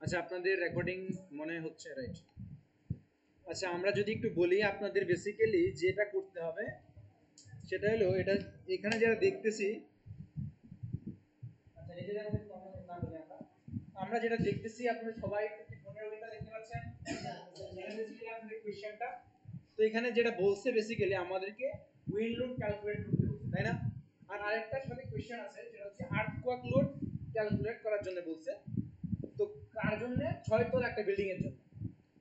আচ্ছা, আপনাদের রেকর্ডিং মনে হচ্ছে, রাইট? আচ্ছা, আমরা যদি একটু বলি আপনাদের, বেসিক্যালি যেটা করতে হবে সেটা হলো এটা। এখানে যারা দেখতেছি, আচ্ছা নিজেদের মধ্যে কথা না বলি আমরা যেটা দেখতেছি, আপনারা সবাই ফোনের ওইটা দেখতে পাচ্ছেন, এখানে বেসিক্যালি আপনাদের কোশ্চেনটা। তো এখানে যেটা বলছে বেসিক্যালি আমাদেরকে উইন্ড লোড ক্যালকুলেট করতে বলছে, তাই না? আর আরেকটা সাথে কোশ্চেন আছে যেটা হচ্ছে আর্থকোয়াক লোড ক্যালকুলেট করার জন্য বলছে। তো কার জন্য? 6 তলা একটা বিল্ডিং এর জন্য।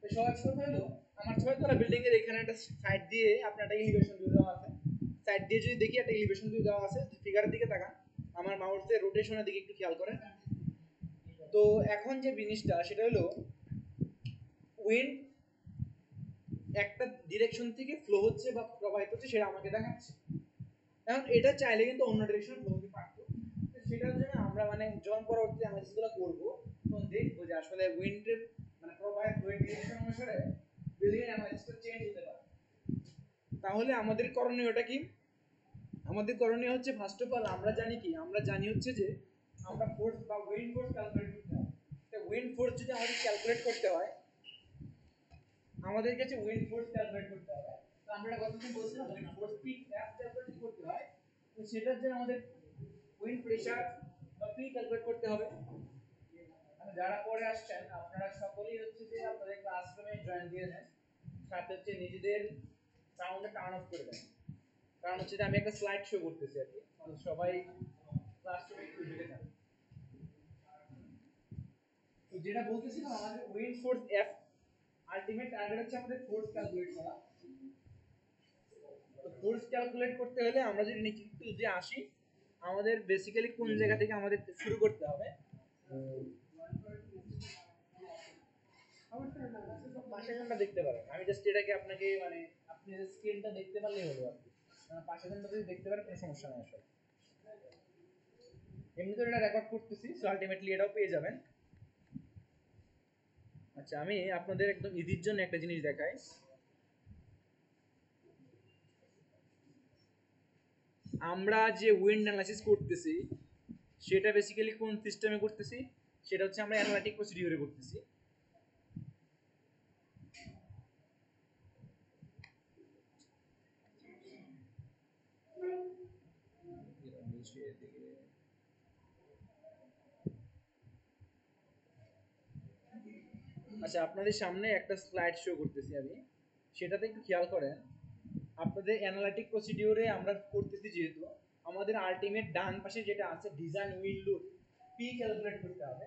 তো সহজ কথা হলো, আমার 6 তলা বিল্ডিং এর এখানে একটা সাইড দিয়ে আপনার একটা এলিভেশন দিয়ে দেওয়া আছে। সাইড দিয়ে যদি দেখি একটা এলিভেশন দিয়ে দেওয়া আছে, ফিগারের দিকে তাকান, আমার মাউসের রোটেশনের দিকে একটু খেয়াল করেন। তো এখন যে জিনিসটা সেটা হলো উইন্ড একটা ডিরেকশন থেকে ফ্লো হচ্ছে বা প্রবাহিত হচ্ছে, সেটা আমাকে দেখাচ্ছে। এখন এটা চাইলে কিন্তু অন্য ডিরেকশন ফ্লো হতে পারতো। সেটার জন্য আমরা মানে যখন পরবর্তী অ্যানালাইসিসগুলো করবো তখন দেখবো যে আসলে উইন্ডের মানে প্রবাহের ফ্লোয়ের ডিরেকশন অনুসারে বিল্ডিং এর অ্যানালাইসিসটা চেঞ্জ হতে পারে। তাহলে আমাদের করণীয়টা কি? আমাদের করণীয় হচ্ছে ফার্স্ট অফ অল আমরা জানি কি, আমরা জানি হচ্ছে যে আমরা ফোর্স বা উইন্ড ফোর্স ক্যালকুলেট করতে হবে। তো উইন্ড ফোর্স যদি আমাদের ক্যালকুলেট করতে হয়, আমাদের কাছে উইন্ড ফোর্স ক্যালকুলেট করতে হবে। তো আমরা গতদিন বলছিলাম wind force P F calculate করতে হয়। তো সেটার জন্য আমাদের উইন্ড প্রেসার বা পি ক্যালকুলেট করতে হবে। যারা পরে আসছেন আপনারা সকলেই হচ্ছে যে আপনাদের ক্লাসরুমে জয়েন দিয়ে দেন, সাথে হচ্ছে নিজেদের সাউন্ডটা টার্ন অফ করে দেন। কারণ হচ্ছে যে আমি একটা স্লাইড শো করতেছি আর কি, সবাই ক্লাসরুমে একটু ঢুকে যান। তো যেটা বলতেছিলাম, আমাদের wind force F ultimate target হচ্ছে আমাদের ফোর্স ক্যালকুলেট করা। তো ফোর্স ক্যালকুলেট করতে হলে আমরা যদি একটু যে আসি, আমাদের বেসিক্যালি কোন জায়গা থেকে আমাদের শুরু করতে হবে। পাশের জনটা দেখতে পারেন, আমি জাস্ট এটাকে আপনাকে মানে আপনি স্ক্রিনটা দেখতে পারলেই হলো আর কি। পাশের জনটা যদি দেখতে পারেন কোনো সমস্যা নেই আসলে। এমনি তো এটা রেকর্ড করতেছি, সো আলটিমেটলি এটাও পেয়ে যাবেন। আচ্ছা, আমি আপনাদের একদম ইজির জন্য একটা জিনিস দেখাই। আমরা যে উইন্ড অ্যানালাইসিস করতেছি সেটা বেসিক্যালি কোন সিস্টেমে করতেছি? সেটা হচ্ছে আমরা অ্যানালিটিক প্রসিডিউরে করতেছি। আচ্ছা, আপনাদের সামনে একটা স্লাইড শো করতেছি আমি, সেটাতে একটু খেয়াল করেন। আপনাদের অ্যানালিটিক প্রসিডিউরে আমরা করতেছি যেহেতু, আমাদের আলটিমেট ডান পাশে যেটা আছে design wind load P calculate করতে হবে।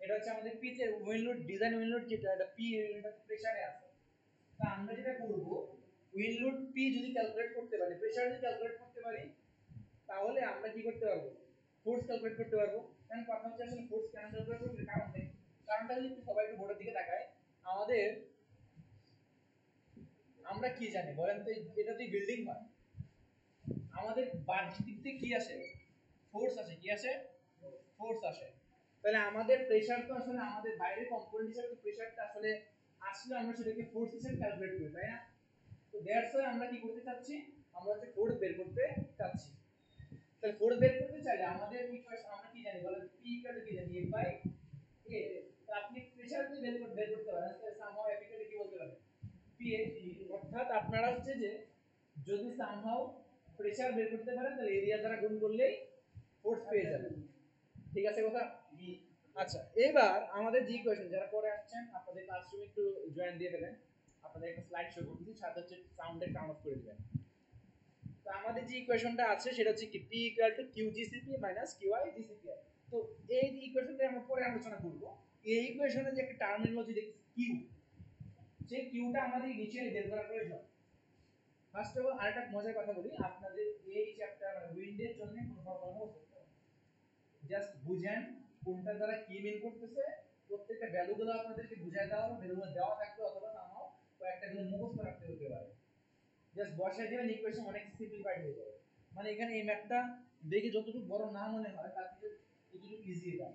এটা হচ্ছে আমাদের পি তে wind load, design wind load যেটা, এটা পি এটা প্রেসারে আছে। তা আমরা যেটা করব, উইন্ড লোড পি যদি ক্যালকুলেট করতে পারি, প্রেসার যদি ক্যালকুলেট করতে পারি, তাহলে আমরা কি করতে পারবো? ফোর্স ক্যালকুলেট করতে পারবো। কারণ কথা হচ্ছে আসলে ফোর্স কেন ক্যালকুলেট করতে, কারণ দেখি কারণটা যদি সবাই একটু বোর্ডের দিকে তাকায়, আমাদের আমরা কি জানি বলেন তো, এটা তো বিল্ডিং হয়, আমাদের বাহ্যিক দিক থেকে কি আসে? ফোর্স আসে। কি আসে? ফোর্স আসে। তাহলে আমাদের প্রেসার তো আসলে আমাদের বাইরের কম্পোনেন্ট হিসেবে তো প্রেসারটা আসলে আসলে আমরা সেটাকে ফোর্স হিসেবে ক্যালকুলেট করি, তাই না? তো দ্যাটস ওয়াই আমরা কি করতে চাচ্ছি, আমরা হচ্ছে ফোর্স বের করতে চাচ্ছি। তাহলে ফোর্স বের করতে চাইলে আমাদের ইকুয়েশন আমরা কি জানি বলেন? P ইকুয়াল টু কি জানি? F by A। তো আপনি প্রেসার যদি বের করতে পারেন তাহলে সামহাউ F ইকুয়াল টু কি বলতে পারেন? PA। অর্থাৎ আপনারা হচ্ছে যে যদি সামহাউ প্রেসার বের করতে পারেন তাহলে এরিয়া দ্বারা গুণ করলেই ফোর্স পেয়ে যাবেন। ঠিক আছে কথা? আচ্ছা, এবার আমাদের যে ইকুয়েশন, যারা পরে আসছেন আপনাদের ক্লাসরুমে একটু জয়েন দিয়ে দেবেন। আপনাদের একটা স্লাইড শো করতেছি, সাথে হচ্ছে সাউন্ডে টার্ন অফ করে দিবেন। তো আমাদের যে ইকুয়েশনটা আছে সেটা হচ্ছে কি P equal to QGCP minus QI GCPI। তো এই ইকুয়েশনটা আমরা পরে আলোচনা করব। এই ইকুয়েশনে যে একটা টার্মিনোলজি দেখি Q, সেই কিউটা আমাদের ইনিশিয়ালি বের করা প্রয়োজন। ফার্স্ট অফ অল আরেকটা মজার কথা বলি, আপনাদের এই চ্যাপ্টার মানে উইন্ডের জন্য কোনো ফর্মুলা মুখস্থ করতে হবে। জাস্ট বুঝেন কোনটা দ্বারা কি মিন করতেছে, প্রত্যেকটা ভ্যালুগুলো আপনাদেরকে বুঝায় দেওয়া হবে, ভ্যালুগুলো দেওয়া থাকবে অথবা নাও কয়েকটা গুলো মুখস্থ রাখতে হতে পারে। জাস্ট বসায় দিবেন, ইকুয়েশন অনেক সিম্পলিফাইড হয়ে যাবে। মানে এখানে এই ম্যাথটা দেখে যতটুকু বড় না মনে হয় তার থেকে ততটুকু ইজি এটা।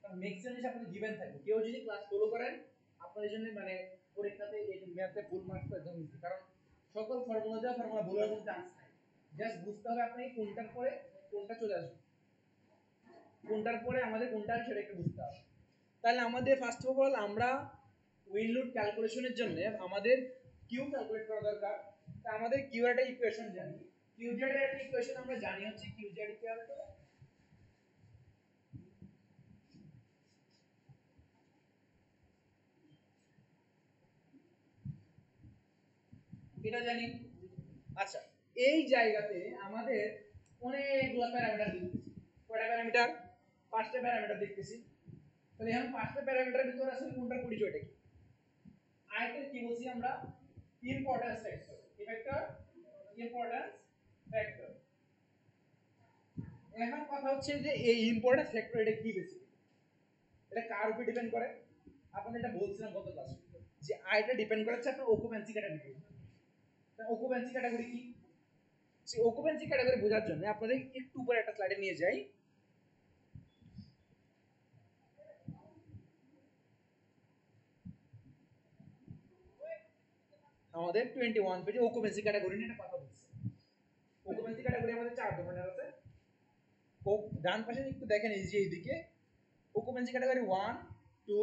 কারণ ম্যাক্সিমাম জিনিস আপনাদের গিভেন থাকবে, কেউ যদি ক্লাস ফলো করেন আপনাদের জন্য মানে পরীক্ষাতে এই ম্যাথে ফুল মার্কস একদম ইজি। কারণ সকল ফর্মুলা দেওয়া ফর্মুলা ভুলের কোনো চান্স নাই। জাস্ট বুঝতে হবে আপনি কোনটার পরে কোনটা চলে আসবে, কোনটার পরে আমাদের কোনটা সেটা একটু বুঝতে হবে। তাহলে আমাদের ফার্স্ট অফ অল আমরা উইন্ড লোড ক্যালকুলেশনের জন্য আমাদের কিউ ক্যালকুলেট করা দরকার। তা আমাদের কিউ এর একটা ইকুয়েশন জানি, কিউ জেড এর একটা ইকুয়েশন আমরা জানি হচ্ছে কিউ জেড ইকুয়াল টু এটা জানি। আচ্ছা, এই জায়গাতে আমাদের অনেকগুলো প্যারামিটার দিতেছি। কয়টা প্যারামিটার? পাঁচটা প্যারামিটার দেখতেছি। তাহলে এখন পাঁচটা প্যারামিটারের ভিতরে আসলে কোনটার পরিচয়টা কি? আরেকটা কি বলছি আমরা? Importance factor. কি ফ্যাক্টর? Importance factor. এখন কথা হচ্ছে যে এই ইম্পর্টেন্স ফ্যাক্টর এটা কি বেসিক্যালি? এটা কার উপর ডিপেন্ড করে? আপনাদের এটা বলছিলাম গত ক্লাসে যে আইটা ডিপেন্ড করে হচ্ছে আপনার অকুপেন্সি ক্যাটাগরি। অকুপেন্সি ক্যাটাগরি কি? সেই অকুপেন্সি ক্যাটাগরি বোঝার জন্য আপনাদের একটু উপরে একটা স্লাইডে নিয়ে যাই। আমাদের 21 পেজে অকুপেন্সি ক্যাটাগরি নিয়ে একটা কথা বলছি। অকুপেন্সি ক্যাটাগরি আমাদের চার ধরনের আছে। ও ডান পাশে একটু দেখেন এই যে এইদিকে অকুপেন্সি ক্যাটাগরি 1 2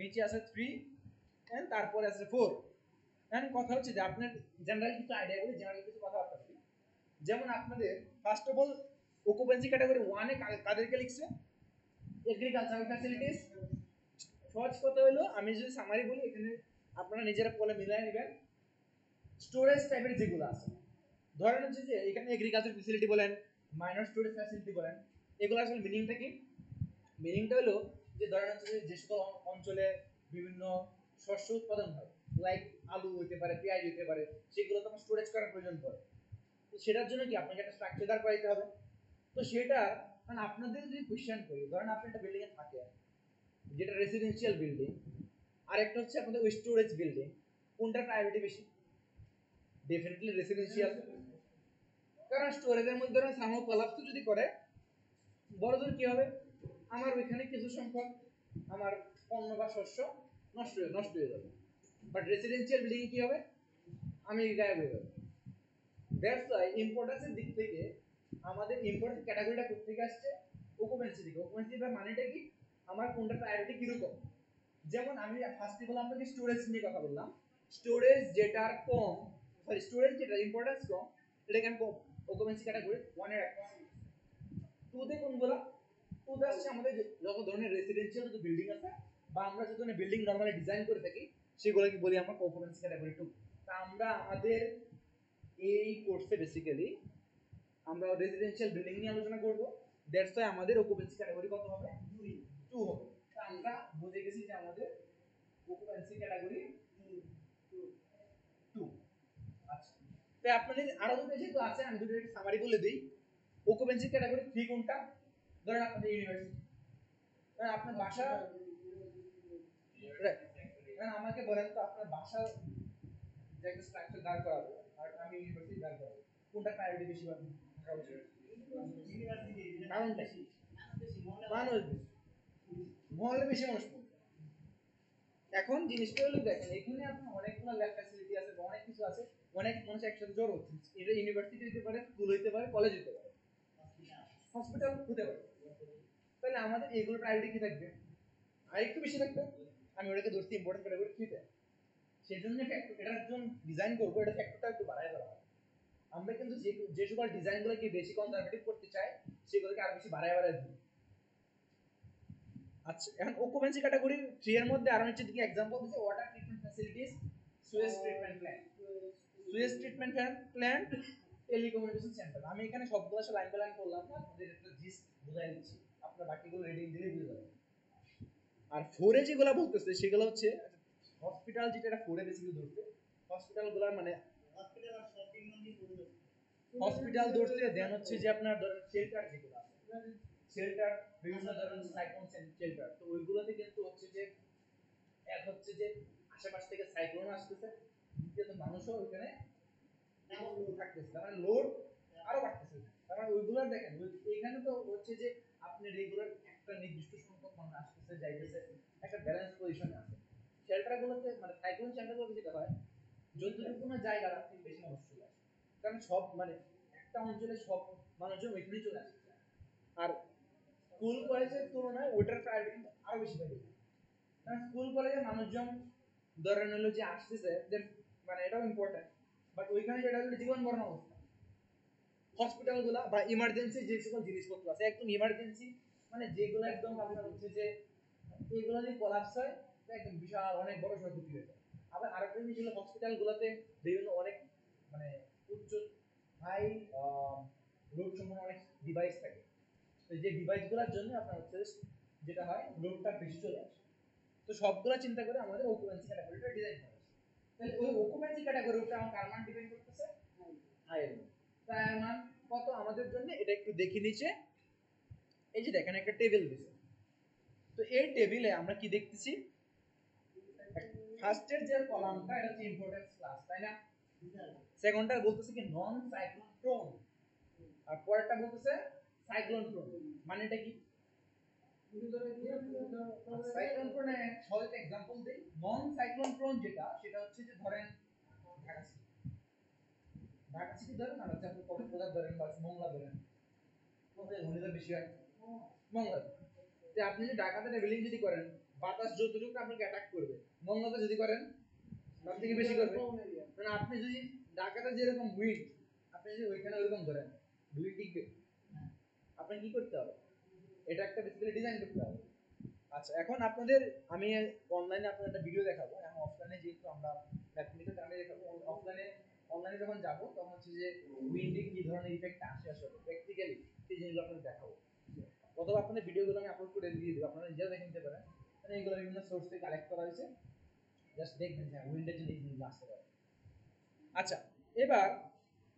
নিচে আছে 3 এন্ড তারপরে আছে 4। এখন কথা হচ্ছে যে আপনার জেনারেল কিছু আইডিয়া করি, জেনারেল কিছু কথা বলি। যেমন আপনাদের first of all occupancy category 1 এ কাদেরকে লিখছে? Agricultural facilities. সহজ কথা হলো আমি যদি সামারি বলি এখানে আপনারা নিজেরা বলে মিলাই নেবেন। স্টোরেজ টাইপের যেগুলো আছে, ধরেন হচ্ছে যে এখানে এগ্রিকালচার ফ্যাসিলিটি বলেন, মাইনর স্টোরেজ ফ্যাসিলিটি বলেন, এগুলো আসলে মিনিংটা কি? মিনিংটা হলো যে ধরেন হচ্ছে যে সকল অঞ্চলে বিভিন্ন শস্য উৎপাদন হয়, লাইক আলু হইতে পারে, পেঁয়াজ হইতে পারে, সেগুলো তো আমার স্টোরেজ করার প্রয়োজন পড়ে। তো সেটার জন্য কি আপনাকে একটা স্ট্রাকচার দাঁড় করাইতে হবে। তো সেটা মানে আপনাদের যদি কোয়েশ্চেন করি, ধরেন আপনি একটা বিল্ডিং এ থাকেন যেটা রেসিডেন্সিয়াল বিল্ডিং, আর একটা হচ্ছে আপনাদের স্টোরেজ বিল্ডিং, কোনটার প্রায়োরিটি বেশি? Definitely residential. কারণ স্টোরেজের মধ্যে ধরেন সামহ কলাপস যদি করে বড় ধর কি হবে, আমার ওইখানে কিছু সংখ্যক আমার পণ্য বা শস্য নষ্ট হয়ে যাবে। বাট রেসিডেন্সিয়াল বিল্ডিং কি হবে? আমি গায়েব হয়ে যাবে। দ্যাটস ওয়াই ইম্পর্টেন্সের দিক থেকে আমাদের ইম্পর্টেন্স ক্যাটাগরিটা কোথেকে আসছে? অকুপেন্সি থেকে। অকুপেন্সি মানেটা কি? আমার কোনটা প্রায়োরিটি কিরকম। যেমন আমি ফার্স্ট অফ অল আপনাকে স্টোরেজ নিয়ে কথা বললাম। স্টোরেজ যেটার কম, সরি স্টোরেজ যেটা ইম্পর্টেন্স কম, এটাকে আমি অকুপেন্সি ক্যাটাগরি 1 এ রাখছি। 2 তে কোনগুলো? 2 তে আসছে আমাদের যত ধরনের রেসিডেন্সিয়াল যত বিল্ডিং আছে বা আমরা যত ধরনের বিল্ডিং নরমালি ডিজাইন করে থাকি সেগুলোকে বলি আমরা অকুপেন্সি ক্যাটাগরি 2। তা আমরা আমাদের এই কোর্সে বেসিক্যালি আমরা রেসিডেন্সিয়াল বিল্ডিং নিয়ে আলোচনা করব। দ্যাটস ওয়াই আমাদের অকুপেন্সি ক্যাটাগরি কত হবে? 2 হবে। তা আমরা বুঝে গেছি যে আমাদের অকুপেন্সি ক্যাটাগরি 2। আচ্ছা, তাই আপনাদের আরো দুটো যেহেতু আছে আমি দুটো সামারি বলে দেই। অকুপেন্সি ক্যাটাগরি 3 কোনটা? ধরেন আপনাদের ইউনিভার্সিটি, ধরেন আপনার বাসা, আমাকে বলেন তো আপনার বাসা যে একটা স্ট্রাকচার দাঁড় করাবো আর আমি ইউনিভার্সিটি দাঁড় করাবো, কোনটা প্রায়োরিটি বেশি পাবে? কারণটা কি? মানুষ মহলে বেশি মানুষ পড়বে। এখন জিনিসটা হলো দেখেন এখানে আপনার অনেকগুলো ল্যাব ফ্যাসিলিটি আছে বা অনেক কিছু আছে, অনেক মানুষ একসাথে জড়ো হচ্ছে। এটা ইউনিভার্সিটি হতে পারে, স্কুল হতে পারে, কলেজ হতে পারে, হসপিটাল হতে পারে। তাহলে আমাদের এগুলো প্রায়োরিটি কি থাকবে? আরেকটু বেশি থাকবে। আমি ওটাকে ধরছি ইম্পর্টেন্ট ক্যাটাগরি 3 তে। সেজন্য এটার জন্য ডিজাইন করবো, এটা ফ্যাক্টরটা একটু বাড়ায় দেওয়া। আমরা কিন্তু যে সকল ডিজাইনগুলোকে বেশি কনজারভেটিভ করতে চাই সেগুলোকে আরো বেশি বাড়ায় দিই। আচ্ছা, এখন অকুপেন্সি ক্যাটাগরি 3 এর মধ্যে আরো নিচে দিকে एग्जांपल দিছে water treatment facilities, Suez treatment plant, Suez treatment plant, telecommunication centre. আমি এখানে সবগুলো আসলে লাইন বাই লাইন করলাম না, আপনাদের একটা জিস্ট বুঝাই দিচ্ছি, আপনারা বাকিগুলো রিডিং দিলেই বুঝে যাবেন। আর 4 এ যেগুলো বলতেছে সেগুলো হচ্ছে হসপিটাল, যেটা 4 এ বেসিক্যালি ধরছে হসপিটালগুলো, মানে হসপিটাল ধরছে। দেন হচ্ছে যে আপনার ধরেন শেল্টার যেগুলো আছে, শেল্টার বিভিন্ন ধরনের সাইক্লোন শেল্টার, তো ওইগুলোতে কিন্তু হচ্ছে যে এক হচ্ছে যে আশেপাশ থেকে সাইক্লোন আসতেছে, দ্বিতীয়ত মানুষও ওখানে থাকতেছে, মানে লোড আরো বাড়তেছে। তার মানে ওইগুলো দেখেন এখানে তো হচ্ছে যে আপনি রেগুলার একটা নির্দিষ্ট সংখ্যক মানুষ আসতেছে যাইতেছে, একটা ব্যালেন্স পজিশনে আছে। শেল্টারগুলোতে মানে সাইক্লোন শেল্টারগুলোতে যেটা হয় যতটুকু কোনো জায়গা রাখতে বেশি মানুষ চলে আসে, কারণ সব মানে একটা অঞ্চলে সব মানুষজন ওইখানেই চলে আসে। আর স্কুল কলেজের তুলনায় ওইটার প্রায়োরিটি কিন্তু আরো বেশি থাকে। কারণ স্কুল কলেজে মানুষজন ধরেন হলো যে আসতেছে মানে এটাও ইম্পর্টেন্ট, বাট ওইখানে যেটা হলো জীবন মরণ অবস্থা। হসপিটালগুলো বা ইমার্জেন্সি যে সকল জিনিসপত্র আছে একদম ইমার্জেন্সি, মানে যেগুলো একদম আপনার হচ্ছে যে এগুলো যদি কোলাপস হয় একদম বিশাল অনেক বড় সড় ক্ষতি হয়ে যায়। আবার আরেকটা জিনিস হলো হসপিটালগুলোতে বিভিন্ন অনেক মানে উচ্চ হাই লোড সম্পন্ন অনেক ডিভাইস থাকে। তো যে ডিভাইসগুলোর জন্য আপনার হচ্ছে যেটা হয় লোডটা বেশি চলে আসে। তো সবগুলো চিন্তা করে আমাদের অকুপেন্সি ক্যাটাগরিটা ডিজাইন করা হয়েছে। তাহলে ওই অকুপেন্সি ক্যাটাগরির উপরে আমার কার মান ডিপেন্ড করতেছে? আই এর মান। তাই এর মান কত আমাদের জন্য এটা একটু দেখি নিচে। এই যে দেখেন একটা টেবিল দিছে। তো এই টেবিলে আমরা কি দেখতেছি? ফার্স্টের যে কলামটা এটা হচ্ছে ইম্পর্টেন্স ক্লাস, তাই না? সেকেন্ডটা বলতেছে কি নন সাইক্লোন প্রোন, আর পরেরটা বলতেছে সাইক্লোন প্রোন। মানেটা কি? সাইক্লোন প্রোনে সহজ একটা एग्जांपल দেই। নন সাইক্লোন প্রোন যেটা সেটা হচ্ছে যে ধরেন ঢাকা সিটি ধরেন আর হচ্ছে আপনি কক্সবাজার ধরেন বা মংলা ধরেন, কোথায় ঘূর্ণিঝড় বেশি হয়? মংলা। যে আপনি যদি ঢাকাতে ট্রাভেলিং যদি করেন বাতাস যতটুকু আপনাকে অ্যাটাক করবে, মংলাতে যদি করেন তার থেকে বেশি করবে। মানে আপনি যদি ঢাকাতে যেরকম উইন্ড আপনি যদি ওইখানে ওইরকম ধরেন উইন্ড টিকবে, আপনি কি করতে হবে? এটা একটা বেসিক্যালি ডিজাইন করতে হবে। আচ্ছা এখন আপনাদের আমি অনলাইনে আপনাদের একটা ভিডিও দেখাবো। এখন অফলাইনে যেহেতু আমরা ম্যাথমেটিক্যাল কারণে দেখাবো, অনলাইনে যখন যাব তখন হচ্ছে যে উইন্ডে কি ধরনের ইফেক্ট আসে আসলে প্র্যাকটিক্যালি সেই জিনিসগুলো আপনাদের দেখাবো। অথবা আপনাদের ভিডিওগুলো আমি আপলোড করে দিয়ে দেবো, আপনারা নিজেরা দেখে নিতে পারেন। মানে এগুলো বিভিন্ন সোর্স থেকে কালেক্ট করা হয়েছে, জাস্ট দেখবেন যে উইন্ডের জন্য এই জিনিসগুলো আসতে পারে। আচ্ছা এবার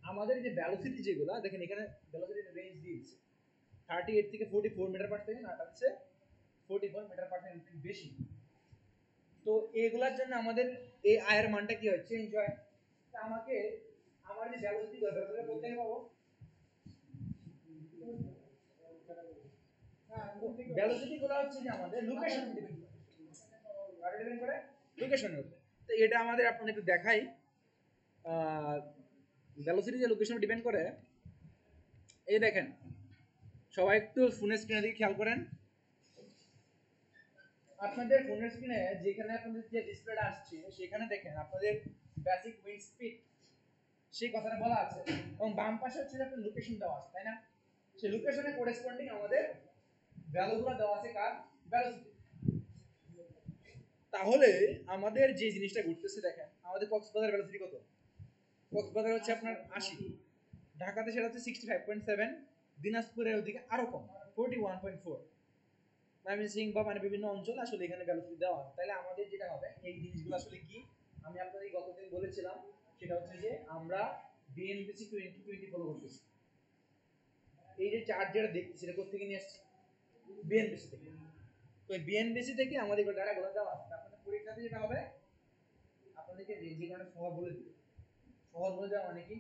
আমাদের যে ভেলোসিটি যেগুলো দেখেন এখানে ভেলোসিটি রেঞ্জ দিয়েছে 38 থেকে 44 মিটার পার সেকেন্ড, আর হচ্ছে 44 মিটার পার সেকেন্ড বেশি। তো এগুলার জন্য আমাদের এই আয়ের মানটা কি হয়? চেঞ্জ হয়। তা আমাকে আমার যে ভেলোসিটি ভেলোসিটি কোথা থেকে পাবো? ভেলোসিটি গুলো হচ্ছে যে আমাদের লোকেশন ডিপেন্ড করে। কার ডিপেন্ড করে? লোকেশনের উপর। তো এটা আমাদের আপনাদের একটু দেখাই। ভেলোসিটি যে লোকেশনে ডিপেন্ড করে, এই দেখেন সবাই একটু ফোনের স্ক্রিনের দিকে খেয়াল করেন। আপনাদের ফোনের স্ক্রিনে যেখানে আপনাদের যে ডিসপ্লেটা আসছে সেখানে দেখেন আপনাদের বেসিক উইন্ড স্পিড সেই কথাটা বলা আছে, এবং বাম পাশে হচ্ছে আপনার লোকেশন দেওয়া আছে, তাই না? সেই লোকেশনে করেসপন্ডিং আমাদের ভ্যালুগুলো দেওয়া আছে কার? ভেলোসিটি। তাহলে আমাদের যে জিনিসটা ঘটতেছে দেখেন আমাদের কক্সবাজার ভেলোসিটি কত? কক্সবাজার হচ্ছে আপনার 80, ঢাকাতে সেটা হচ্ছে 65.7, দিনাজপুরের ওদিকে আরো কম 41.4। ময়মনসিংহ বা মানে বিভিন্ন অঞ্চল আসলে এখানে ভেলোসিটি দেওয়া হয়। তাহলে আমাদের যেটা হবে এই জিনিসগুলো আসলে কি আমি আপনাদের গতদিন বলেছিলাম, সেটা হচ্ছে যে আমরা বিএনবিসি 2020 ফলো করতেছি। এই যে চার্ট যেটা দেখতেছি সেটা কোথা থেকে নিয়ে আসছি? বিএনবিসি থেকে। তো এই বিএনবিসি থেকে আমাদের ডাটাগুলো দেওয়া আছে। আপনাদের পরীক্ষাতে যেটা হবে আপনাদেরকে যে কোনো শহর বলে দিবে। শহর বলে দেওয়া মানে কি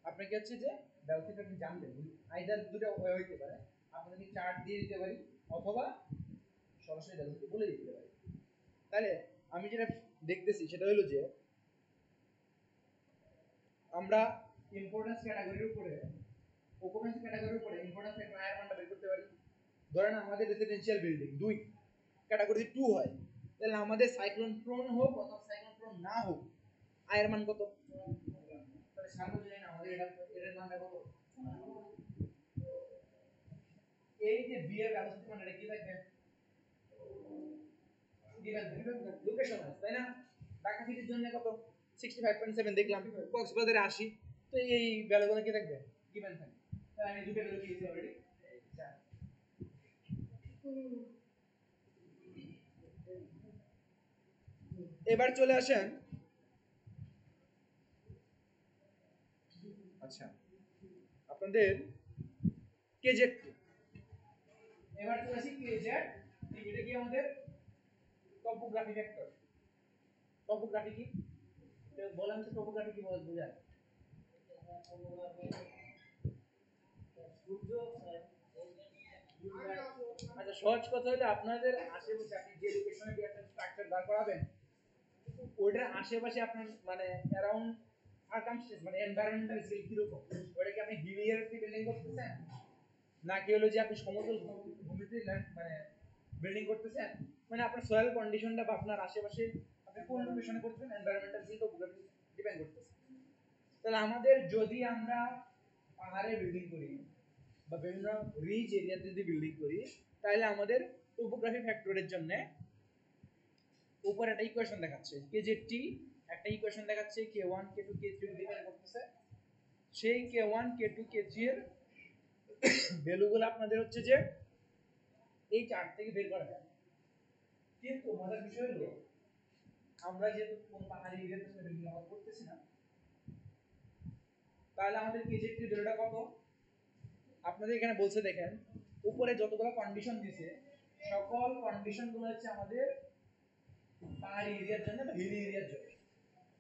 আপনাকে হচ্ছে যে ভেলোসিটি আপনি জানবেন, আইদার দুটো ওয়ে হইতে পারে, আপনাদেরকে চার্ট দিয়ে দিতে পারি অথবা সরাসরি ভেলোসিটি বলে দিতে পারি। তাহলে আমি যেটা দেখতেছি সেটা হলো যে আমরা ইম্পর্টেন্স ক্যাটাগরির উপরে অকুপেন্সি ক্যাটাগরির উপরে ইম্পর্টেন্স একটা আয়ের মানটা বের করতে পারি। ধরেন আমাদের রেসিডেন্সিয়াল বিল্ডিং 2 ক্যাটাগরি 2 হয়, তাহলে আমাদের সাইক্লোন প্রোন হোক অথবা সাইক্লোন প্রোন না হোক আয়ের মান কত? তাহলে সার্বজনীন আমাদের এর মানটা কত? এই যে বি এর ভেলোসিটি মানে এটা কি থাকবে? গিভেন লোকেশন আছে, তাই না? ঢাকা সিটির জন্য কত? 65.7 দেখলাম, কক্সবাজারে 80। তো এই ভ্যালুগুলো কি থাকবে? গিভেন থাকবে। তাহলে আমি দুটো ভ্যালু দিয়েছি অলরেডি। এবার চলে আসেন, আচ্ছা আপনাদের কেজেড, এবার চলে আসি কেজেড। এটা কি আমাদের টপোগ্রাফি ভেক্টর। টপোগ্রাফি কি বলেন তো? টপোগ্রাফি কি বোঝায়? আচ্ছা সহজ কথা হলো আপনাদের আশেপাশে আপনি যে লোকেশনে একটা স্ট্রাকচার দাঁড় করাবেন ওইটার আশেপাশে আপনার মানে অ্যারাউন্ড সার্কামস্টেন্স মানে এনভায়রনমেন্টাল স্কিল কিরকম, ওটা কি আপনি হিলিয়ার বিল্ডিং করতেছেন নাকি হলো যে আপনি সমতল ভূমিতে মানে বিল্ডিং করতেছেন, মানে আপনার সয়েল কন্ডিশনটা বা আপনার আশেপাশে আপনি কোন লোকেশনে করছেন এনভায়রনমেন্টাল জিও টোপোগ্রাফি ডিপেন্ড করতেছে। তাহলে আমাদের যদি আমরা পাহাড়ে বিল্ডিং করি বা বিভিন্ন রিচ এরিয়াতে যদি বিল্ডিং করি তাহলে আমাদের টোপোগ্রাফি ফ্যাক্টরের জন্য উপরে একটা ইকুয়েশন দেখাচ্ছে কেজেটি একটা ইকুয়েশন দেখাচ্ছে k1 k2 k3 ডিপেন্ড করতেছে। সেই k1 k2 k3 এর ভ্যালুগুলো আপনাদের হচ্ছে যে এই চার্ট থেকে বের করা যায়। কিন্তু মজার বিষয় হলো আমরা যেহেতু কোন পাহাড়ি এরিয়াতে বিল্ডিং ব্যবহার করতেছি না, তাহলে আমাদের কেজেটি ভ্যালুটা কত? আপনাদের এখানে বলছে দেখেন উপরে যতগুলো কন্ডিশন দিয়েছে সকল কন্ডিশনগুলো হচ্ছে আমাদের পাহাড়ি এরিয়ার জন্য বা হিলি এরিয়ার জন্য।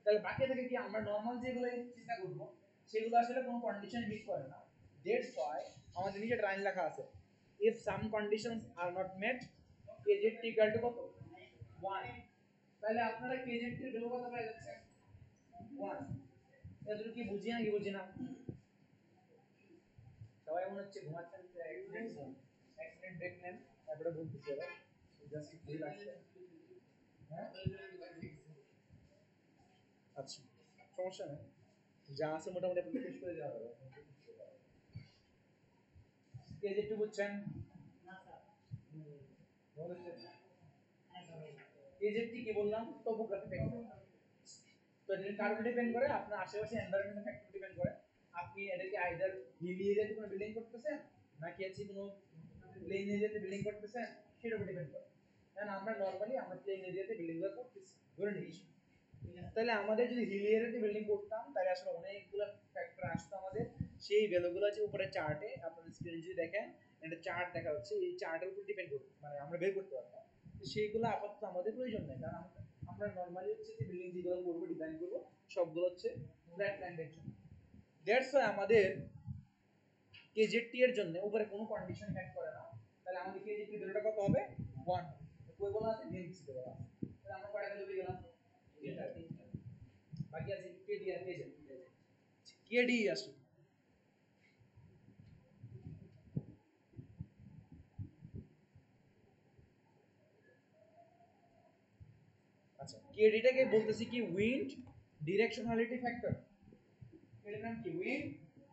তাহলে বাকি থেকে কি আমরা নরমাল যেগুলো চিন্তা করব সেগুলো আসলে কোনো কন্ডিশন মিট করে না। দ্যাটস হোয়াই আমাদের নিচে লাইন লেখা আছে if some conditions are not met kz equal to কত 1। তাহলে আপনারা kz এর ভ্যালু কত পেয়ে যাচ্ছেন 1। এগুলো কি বুঝি না কি বুঝি না সবাই মনে হচ্ছে ঘুমাচ্ছেন অ্যাক্সিডেন্ট ব্রেক নেন তারপরে বলতেছি এবার জাস্ট ফিল আসছে। হ্যাঁ আচ্ছা সমস্যা নেই যা আছে মোটামুটি আপনি শেষ করে দেওয়া হবে। কেজি একটু বুঝছেন কেজি কি বললাম টোপোগ্রাফি ফ্যাক্টর। তো এটা কার উপর ডিপেন্ড করে আপনার আশেপাশে এনভায়রনমেন্ট ফ্যাক্টর ডিপেন্ড করে। আপনি এটাকে আইদার হিলি এরিয়াতে কোনো বিল্ডিং করতেছেন নাকি আছে কোনো প্লেন এরিয়াতে বিল্ডিং করতেছেন সেটার উপর ডিপেন্ড করে। কারণ আমরা নরমালি আমরা প্লেন এরিয়াতে বিল্ডিংগুলো করতেছি ধরে নিচ্ছি। তাহলে আমাদের যদি হিলি এরিয়াতে বিল্ডিং করতাম তাহলে আসলে অনেকগুলো ফ্যাক্টর আসতো আমাদের। সেই ভ্যালুগুলো আছে উপরে চার্টে আপনাদের স্ক্রিনে যদি দেখেন একটা চার্ট দেখা যাচ্ছে এই চার্টের উপর ডিপেন্ড করে মানে আমরা বের করতে পারবো। সেইগুলো আপাতত আমাদের প্রয়োজন নেই কারণ আমরা নরমালি হচ্ছে যে বিল্ডিং যেগুলো করবো ডিজাইন করবো সবগুলো হচ্ছে ফ্ল্যাট ল্যান্ডের জন্য। দ্যাটস ওয়াই আমাদের কেজেটি এর জন্য উপরে কোনো কন্ডিশন ম্যাচ করে না। তাহলে আমাদের কেজেটি ভ্যালুটা কত হবে 1। কই বলা আছে ডিএক্স বলা আছে। তাহলে আমরা কয়টা ভ্যালু পেয়ে গেলাম বাকি আছে কেডি আর কেজেটি। কেডি আসে আচ্ছা কেডিটাকে বলতেছি কি উইন্ড ডিরেকশনালিটি ফ্যাক্টর। এর নাম কি উইন্ড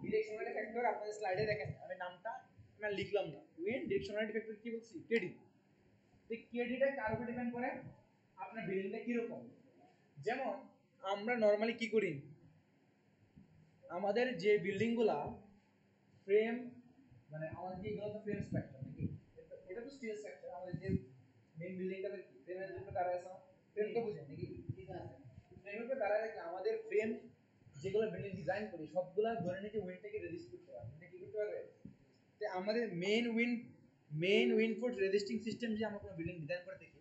ডিরেকশনালিটি ফ্যাক্টর। আপনাদের স্লাইডে দেখেন আমি নামটা আমি লিখলাম না। উইন্ড ডিরেকশনালিটি ফ্যাক্টর কি বলছি কেডি। তো কেডিটা কার উপর ডিপেন্ড করে আপনার বিল্ডিংটা কি রকম। যেমন আমরা নরমালি কি করি আমাদের যে বিল্ডিংগুলা ফ্রেম মানে আমাদের যে এগুলো তো ফ্রেম স্ট্রাকচার নাকি এটা তো স্টিল স্ট্রাকচার। আমাদের যে মেইন বিল্ডিংটা ফ্রেমের উপর দাঁড়ায় আছে ফ্রেম তো বুঝেন নাকি ঠিক আছে। ফ্রেমের উপর দাঁড়ায় থাকলে আমাদের ফ্রেম যেগুলো বিল্ডিং ডিজাইন করি সবগুলা ধরে নিয়ে উইন্ডটাকে রেজিস্ট করতে পারবে এটা কি করতে পারবে। তো আমাদের main wind force resisting system যে আমরা কোনো বিল্ডিং ডিজাইন করে থাকি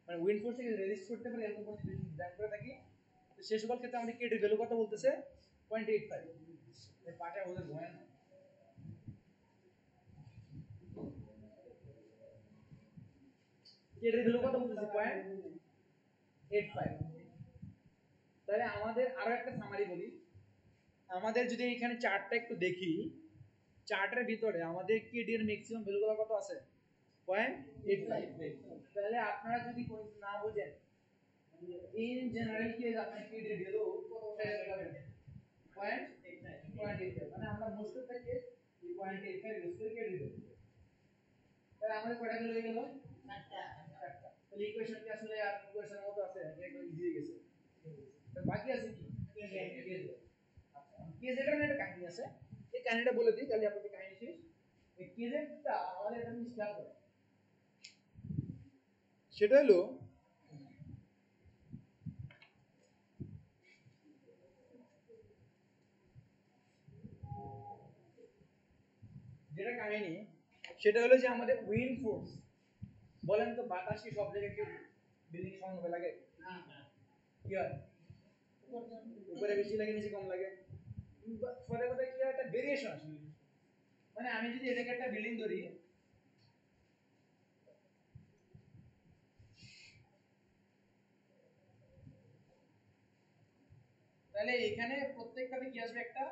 মানে উইন্ড ফোর্সকে রেজিস্ট করতে পারে এরকম কোনো বিল্ডিং ডিজাইন করে থাকি। তো সেই সকল ক্ষেত্রে আমাদের কেডির ভ্যালু কত বলতেছে 0.85। এই পাটা ওদের ঘোরায় না কেডির ভ্যালু কত বলতেছে 0.85। তাহলে আমাদের আরো একটা সামারি বলি। আমাদের যদি এখানে চার্টটা একটু দেখি চার্টের ভিতরে আমাদের কেডি এর ম্যাক্সিমাম ভ্যালুগুলো কত আছে 0.85। তাহলে আপনারা যদি কোন না বুঝেন ইন জেনারেল কি আপনি কেডি এর ভ্যালু কত পাবেন 0.85 মানে আমরা মোস্ট অফ থেকে 0.85 ইউজ করে কেডি দেব। তাহলে আমাদের কয়টা ভ্যালু হয়ে গেল 4টা। তাহলে ইকুয়েশন কি আসলে আর ইকুয়েশনের মতো আছে একদম ইজি হয়ে গেছে। তো বাকি আছে কি কেজেড। আচ্ছা কেজেড এর একটা কাহিনী আছে এই কাহিনীটা বলে দিই তাহলে আপনাদের কাহিনী শেষ। এই কেজেডটা আমাদের একটা জিনিস খেয়াল করে সেটা হলো যেটা কাহিনী সেটা হলো যে আমাদের উইন্ড ফোর্স বলেন তো বাতাস কি সব জায়গায় কি বিল্ডিং সমানভাবে লাগে না কি হয় উপরে বেশি লাগে নিচে কম লাগে ফলে কথা কি হয় একটা ভেরিয়েশন আসে। মানে আমি যদি এটাকে একটা বিল্ডিং ধরি তাহলে এখানে প্রত্যেকটাতে কি আসবে একটা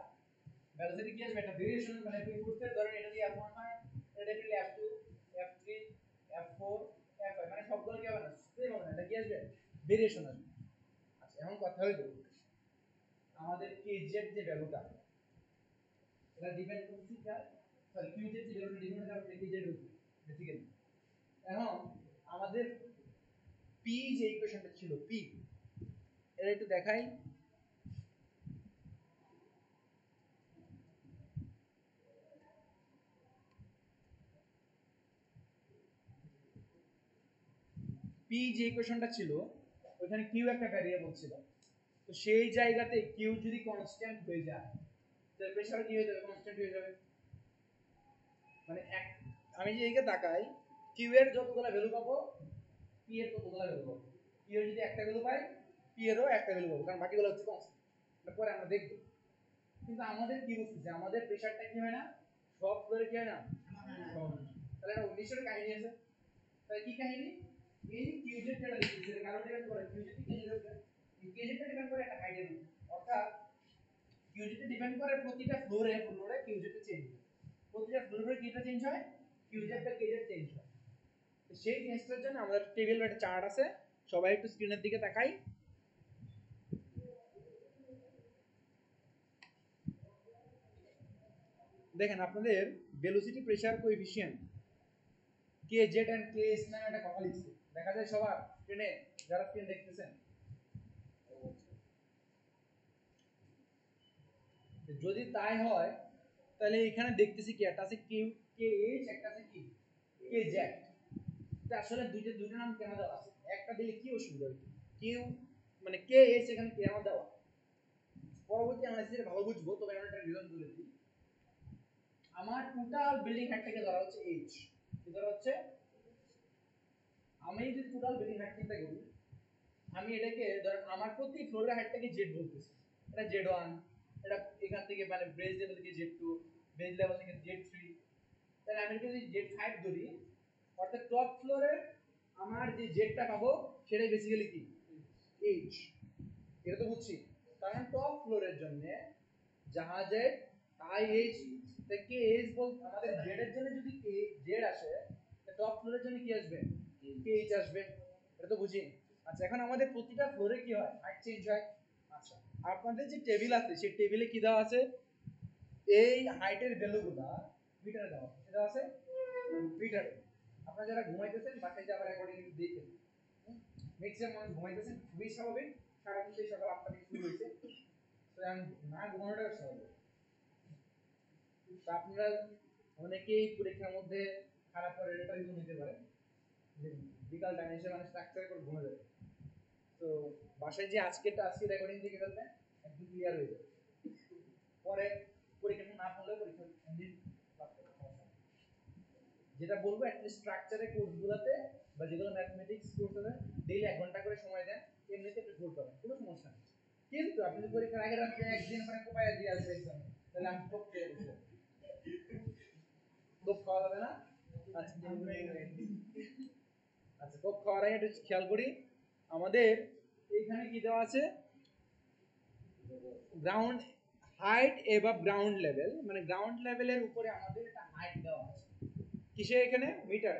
ভেলোসিটি কি আসবে একটা ভেরিয়েশন মানে তুমি ফুটতে ধরেন এটা দিয়ে f1 হয় এটা definitely f2 f3 f4 f5 মানে সবগুলো কি হবে ভেরিয়েশন আসবে। আচ্ছা এখন কথা হইল আমাদের কেজের যে ভ্যালুটা এটা ডিপেন্ড করছে সরি কিউজের যে ভ্যালুটা ডিপেন্ড করে কেজের উপর বেসিক্যালি। এখন আমাদের পি যে ইকুয়েশনটা ছিল পি এটা একটু দেখাই। পি যে ইকুয়েশনটা ছিল ওখানে কিউ একটা ভ্যারিয়েবল ছিল, তো সেই জায়গাতে কিউ যদি কনস্ট্যান্ট হয়ে যায় তাহলে প্রেসার কি হয়ে যাবে? কনস্ট্যান্ট হয়ে যাবে। মানে আমি যে এইদিকে তাকাই কিউ এর যতগুলো ভ্যালু পাবো পি এর ততগুলো ভ্যালু পাবো। কিউ এর যদি একটা ভ্যালু পাই পি এরও একটা ভ্যালু পাবো, কারণ বাকিগুলো হচ্ছে কনস্ট্যান্ট। পরে আমরা দেখব। কিন্তু আমাদের কি বুঝতেছে আমাদের প্রেসারটা কি হয় না সব ফ্লোরে কি হয় না সমান। তাহলে এটা উনিশের কাহিনী আছে। তাহলে কি কাহিনী? এই কিউজেড যেটা লিখেছে এর কারণে ডিপেন্ড করে কিউজেড কিউজেড কিউজেডটা ডিপেন্ড করে একটা হাইটের উপর। অর্থাৎ কিউজেডটা ডিপেন্ড করে প্রতিটা ফ্লোরে কিউজেডটা চেঞ্জ হয়। প্রতিটা ফ্লোরে কিটা চেঞ্জ হয়? কিউজেড বা কেজেড চেঞ্জ হয়। তো সেই চেঞ্জটার জন্য আমাদের টেবিল বা একটা চার্ট আছে, সবাই একটু স্ক্রিনের দিকে তাকাই। দেখেন আপনাদের velocity pressure coefficient KZ and KS নামে একটা কথা লিখছে, দেখা যায় সবার স্ক্রিনে যারা স্ক্রিন দেখতেছেন। যদি তাই হয় তাহলে এখানে দেখতেছি কি একটা আছে কিউ কে এইচ, একটা আছে কি কে জেড। এটা আসলে দুইটা নাম কেন দেওয়া আছে? একটা দিলে কি অসুবিধা হইতো? কিউ মানে কে এইচ এখানে কেন দেওয়া? পরবর্তী অ্যানালাইসিসে ভালো বুঝবো, তবে আমি একটা রিজন বলে দিই। আমার টোটাল বিল্ডিং হাইটটাকে ধরা হচ্ছে এইচ, কি ধরা হচ্ছে? আমি যদি টোটাল বিল্ডিং হাইট চিন্তা করি, আমি এটাকে ধরেন আমার প্রতি ফ্লোরের হাইটটাকে জেড বলতেছি। এটা জেড ওয়ান, এটা এখান থেকে মানে বেজ লেভেল থেকে জেড টু, বেজ লেভেল থেকে জেড থ্রি। তাহলে আমি যদি জেড ফাইভ ধরি, অর্থাৎ টপ ফ্লোরে আমার যে জেডটা পাবো সেটাই বেসিক্যালি কি এইচ। এটা তো বুঝছি, কারণ টপ ফ্লোরের জন্য যাহা জেড তাই এইচ থেকে এইচ বল। আমাদের জেড এর জন্য যদি কে জেড আসে টপ ফ্লোরের জন্য কি আসবে? কে এইচ আসবে। এটা তো বুঝি। আচ্ছা এখন আমাদের প্রতিটা ফ্লোরে কি হয়? হাইট চেঞ্জ হয়। আচ্ছা আপনাদের যে টেবিল আছে সেই টেবিলে কি দেওয়া আছে? এই হাইটের ভ্যালুগুলা মিটারে দেওয়া আছে। এটা আছে মিটারে। আপনারা যারা ঘুমাইতেছেন বাসায় যাবার অ্যাকর্ডিংলি দেখেন। ম্যাক্সিমাম মানুষ ঘুমাইতেছেন, খুবই স্বাভাবিক। সারাদিন সেই সকাল 8টা থেকে শুরু হয়েছে, তো না ঘুমানোটা স্বাভাবিক। তো আপনারা অনেকেই পরীক্ষার মধ্যে খারাপ করে এটা রিজন নিতে পারে যে বিকাল টাইমে এসে মানে স্ট্রাকচার করে ঘুমে যাবে। তো বাসায় যে আজকে রেকর্ডিং দেখে ফেলবেন, একদম ক্লিয়ার হয়ে যাবে। পরে পরীক্ষা না পড়লে পরীক্ষা দিন যেটা বলবো অ্যাটলিস্ট স্ট্রাকচারের কোর্সগুলোতে বা যেগুলো ম্যাথমেটিক্স কোর্স আছে ডেইলি 1 ঘন্টা করে সময় দেন, এমনিতে একটু ভুল করেন, কোনো সমস্যা নেই। কিন্তু আপনি যদি পরীক্ষার আগের রাতে একদিন পরে কোপায়া দিয়ে আসবে এক্সাম, তাহলে আমি খুব খেয়ে বসে খুব খাওয়া যাবে না। আচ্ছা খুব খাওয়ার আগে একটু খেয়াল করি, আমাদের এইখানে কি দেওয়া আছে? Ground height above ground level, মানে গ্রাউন্ড লেভেলের উপরে আমাদের একটা হাইট দেওয়া আছে। কিসে? এখানে মিটার।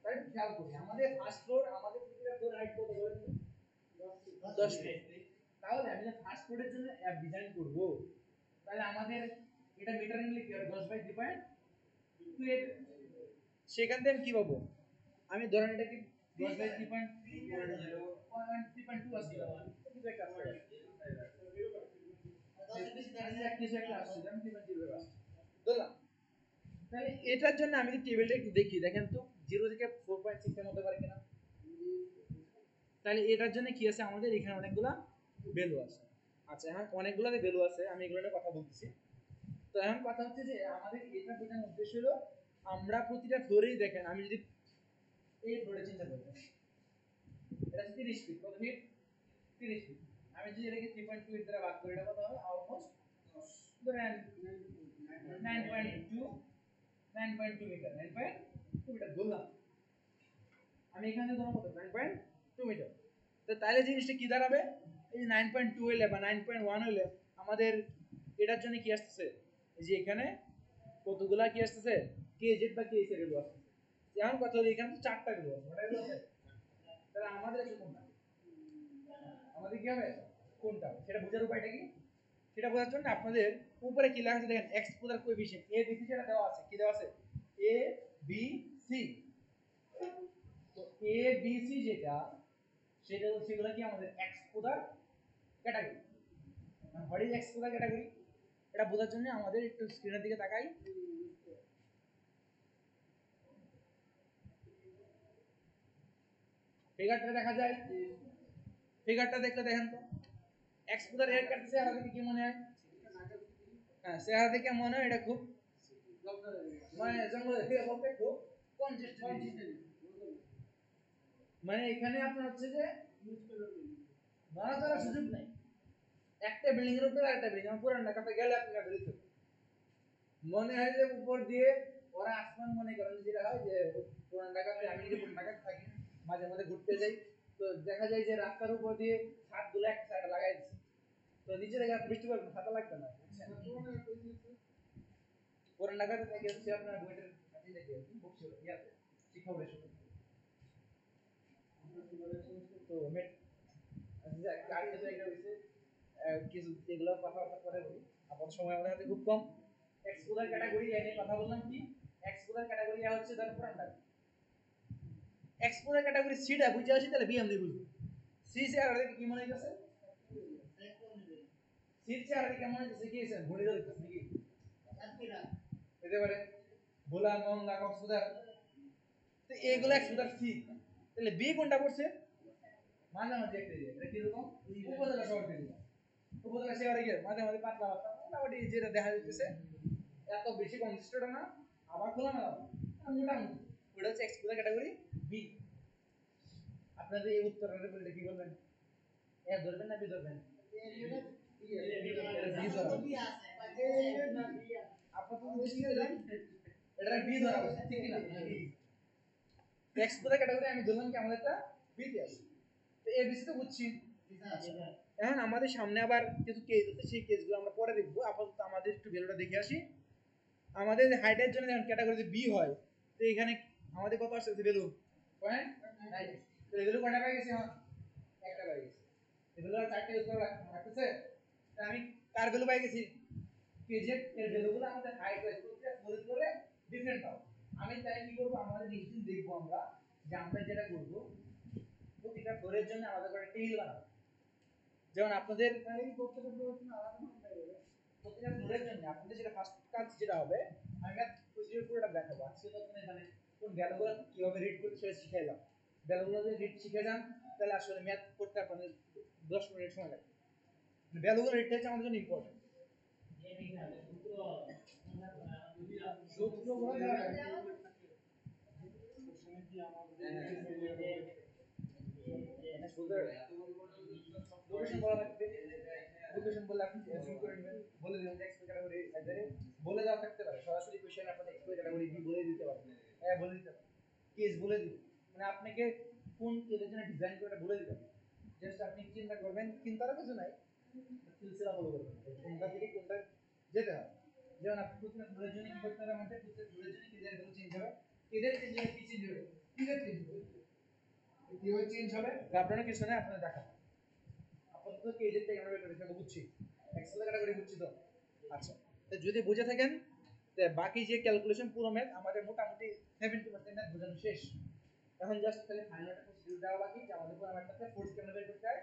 তাই খেয়াল করি আমাদের ফার্স্ট ফ্লোর, আমাদের প্রতিটা ফ্লোর হাইট কত বলেন? 10 ফিট। তাহলে আমি যে ফার্স্ট ফ্লোরের জন্য অ্যাপ ডিজাইন করব, তাহলে আমাদের এটা মিটার নিলে কি হবে? 10/3.2 সেখান থেকে আমি কি পাবো? আমি ধরেন এটা কি 10/3.2 আসছে, কিছু একটা আসছে, কিছু একটা আসছে, আমি 3.0 আসছে ধরলাম। তাহলে এটার জন্য আমি যদি টেবিলটা একটু দেখি, দেখেন তো 0 থেকে 4.6 এর মধ্যে পারে কিনা। তাহলে এটার জন্য কি আছে? আমাদের এখানে অনেকগুলা ভ্যালু আছে। আচ্ছা এখন অনেকগুলোতে ভ্যালু আছে, আমি এগুলো নিয়ে কথা বলতেছি। তো এখন কথা হচ্ছে যে আমাদের এটা বোঝানোর উদ্দেশ্য হলো আমরা প্রতিটা ফ্লোরেই দেখেন, আমি যদি এই ফ্লোরে চিন্তা করি এটা 30 ফিট, কত ফিট? 30 ফিট। আমি যদি এটাকে 3.2 এর দ্বারা ভাগ করি, এটা কত হবে? অলমোস্ট ধরেন 9.2 9.2 মিটার, 9.2 মিটার বললাম। আমি এখানে ধরো কত? 9.2 মিটার। তো তাহলে জিনিসটা কি দাঁড়াবে? এই যে 9.2 হইলে বা 9.1 হইলে আমাদের এটার জন্য কি আসতেছে? এই যে এখানে কতগুলা কি আসতেছে? কেজেড বা কেএস এর ভ্যালু আসতেছে। এখন কথা হলো এখানে তো 4টা ভ্যালু আছে, ওটা হলো তাহলে আমাদের আছে কোনটা? আমাদের কি হবে কোনটা সেটা বোঝার উপায়টা কি সেটা বোঝার জন্য আপনাদের উপরে কি লেখা আছে দেখেন exposure coefficient A B C যেটা দেওয়া আছে কি দেওয়া আছে এ বি সি তো এ বি সি যেটা সেটা সেগুলো কি আমাদের এক্সপোজার ক্যাটাগরি মানে হোয়াট ইজ এক্সপোজার ক্যাটাগরি এটা বোঝার জন্য আমাদের একটু স্ক্রিনের দিকে তাকাই ফিগারটা দেখা যায় ফিগারটা দেখলে দেখেন তো এক্সপোজার এর কাছে চেহারা দেখে কি মনে হয় হ্যাঁ চেহারা দেখে মনে হয় এটা খুব মানে জঙ্গলের থেকে বলতে খুব কনসিস্টেন্ট মানে এখানে আপনার হচ্ছে যে নড়াচড়ার সুযোগ নাই একটা বিল্ডিং এর উপরে আরেকটা বিল্ডিং আমার পুরান ঢাকাতে গেলে আপনি বেরোতে মনে হয় যে উপর দিয়ে ওরা আসমান মনে করেন যেটা হয় যে পুরান ঢাকাতে আমি যদি পুরান ঢাকাতে থাকি মাঝে মাঝে ঘুরতে যাই তো দেখা যায় যে রাস্তার উপর দিয়ে ছাদগুলো একটা সাইডে লাগাই দিচ্ছে তো নিচে থেকে বৃষ্টি পড়বে ছাতা লাগবে না পুরান ঢাকাতে থেকে হচ্ছে আপনার বইটার কাছে থেকে বুকস ইয়াতে শিক্ষা বলে শুনুন তো মেট আচ্ছা কার ক্ষেত্রে এটা হইছে কিছু এগুলো কথাবার্তা করে বলি আপনার সময় আমাদের হাতে খুব কম এক্সপোজার ক্যাটাগরি এনে কথা বললাম কি এক্সপোজার ক্যাটাগরি হচ্ছে ধরেন পুরান ঢাকা এক্সপোজার ক্যাটাগরি সিটা বুঝে আসি তাহলে বি আমি বুঝবো সি সে আর কি মনে হইছে সি সে আর কেমন হইছে কি হইছে ঘুরে যাচ্ছে নাকি এতে পারে ভোলা মংলা কক্সবাজার তো এইগুলো এক্সপোজার সি তাহলে বি কোনটা পড়ছে মাঝামাঝি একটা এরিয়া এটা কিরকম উপজেলা শহর থেকে উপজেলা শহরে গিয়ে মাঝে মাঝে পাতলা পাতলা মোটামুটি যেটা দেখা যাচ্ছে এত বেশি কনসিস্টেন্ট না আবার খোলা না মোটামুটি ওটা হচ্ছে এক্সপোজার ক্যাটাগরি বি আপনাদের এই উত্তরের বলতে কি বলবেন এ ধরবেন না বি ধরবেন এটা বি ধরা ঠিক না এক্সপোজার ক্যাটাগরি আমি ধরলাম কি আমাদেরটা বি তে আছে তো এবিসি তো বুঝছি এখন আমাদের সামনে আবার কিছু কেস আছে সেই কেসগুলো আমরা পরে দেখবো আপাতত আমাদের একটু ভ্যালুটা দেখে আসি আমাদের হাইটের জন্য যখন ক্যাটাগরি বি হয় তো এখানে আমাদের কত আসছে ভ্যালু পয়েন্ট তো ভ্যালু কয়টা পাই গেছে একটা পাই গেছে ভ্যালু আর চারটে ইউজ করা লাগতেছে তো আমি কার ভ্যালু পাই গেছি কেজেড এর ভ্যালুগুলো আমাদের হাইট ওয়াইজ করতে করে ডিফারেন্ট পাবো আমি তাই কি করব আমাদের নেক্সট দিন দেখবো আমরা যে আমরা যেটা করব প্রতিটা ফ্লোরের জন্য আলাদা করে টেবিল বানাবো যেমন আপনাদের প্রতিটা ফ্লোরের জন্য আপনাদের যেটা ফার্স্ট কাজ যেটা হবে আমি প্রসিডিউর পুরোটা দেখাবো আজকে তো আপনি এখানে কোন ভ্যালুগুলো কিভাবে রিড করতে সেটা শিখাইলাম ভ্যালুগুলো যদি রিড শিখে যান তাহলে আসলে ম্যাথ করতে আপনাদের 10 মিনিট সময় লাগবে ভ্যালুগুলো রিড হচ্ছে আমাদের জন্য ইম্পর্টেন্ট সূত্রগুলো লোকেশন বলা থাকবে লোকেশন বলে আপনি জুম করে নেবেন বলে দিবেন যে এক্সপোজার ক্যাটাগরি এদারে বলে দেওয়া থাকতে পারে সরাসরি কোশ্চেন আপনাদের এক্সপোজার ক্যাটাগরি বি বলে দিতে পারে হ্যাঁ বলে দিতে পারে কেস বলে দিবে মানে আপনাকে কোন কেসের জন্য ডিজাইন করে বলে দিতে পারে জাস্ট আপনি চিন্তা করবেন চিন্তার কিছু নাই সিলসিলা ফলো করবেন কোনটা থেকে কোনটা যেতে হবে যেমন আপনি প্রতিটা ফ্লোরের জন্য কি করতে হবে আমাদের প্রতিটা ফ্লোরের জন্য কেসের ভ্যালু চেঞ্জ হবে কেসের চেঞ্জ হবে কি চেঞ্জ হবে কেসের চেঞ্জ হবে কিভাবে চেঞ্জ হবে আপনারা কিছু না আপনারা দেখান আপাতত কেজের থেকে আমরা বের বুঝছি এক্সেল ক্যাটাগরি বুঝছি তো আচ্ছা তো যদি বুঝে থাকেন তো বাকি যে ক্যালকুলেশন পুরো ম্যাথ আমাদের মোটামুটি 70% ম্যাথ বোঝানো শেষ এখন জাস্ট খালি ফাইনাল একটা প্রসিডিউর দেওয়া বাকি যে আমাদের পুরো ম্যাথটাতে ফোর্স কেমন বের করতে হয়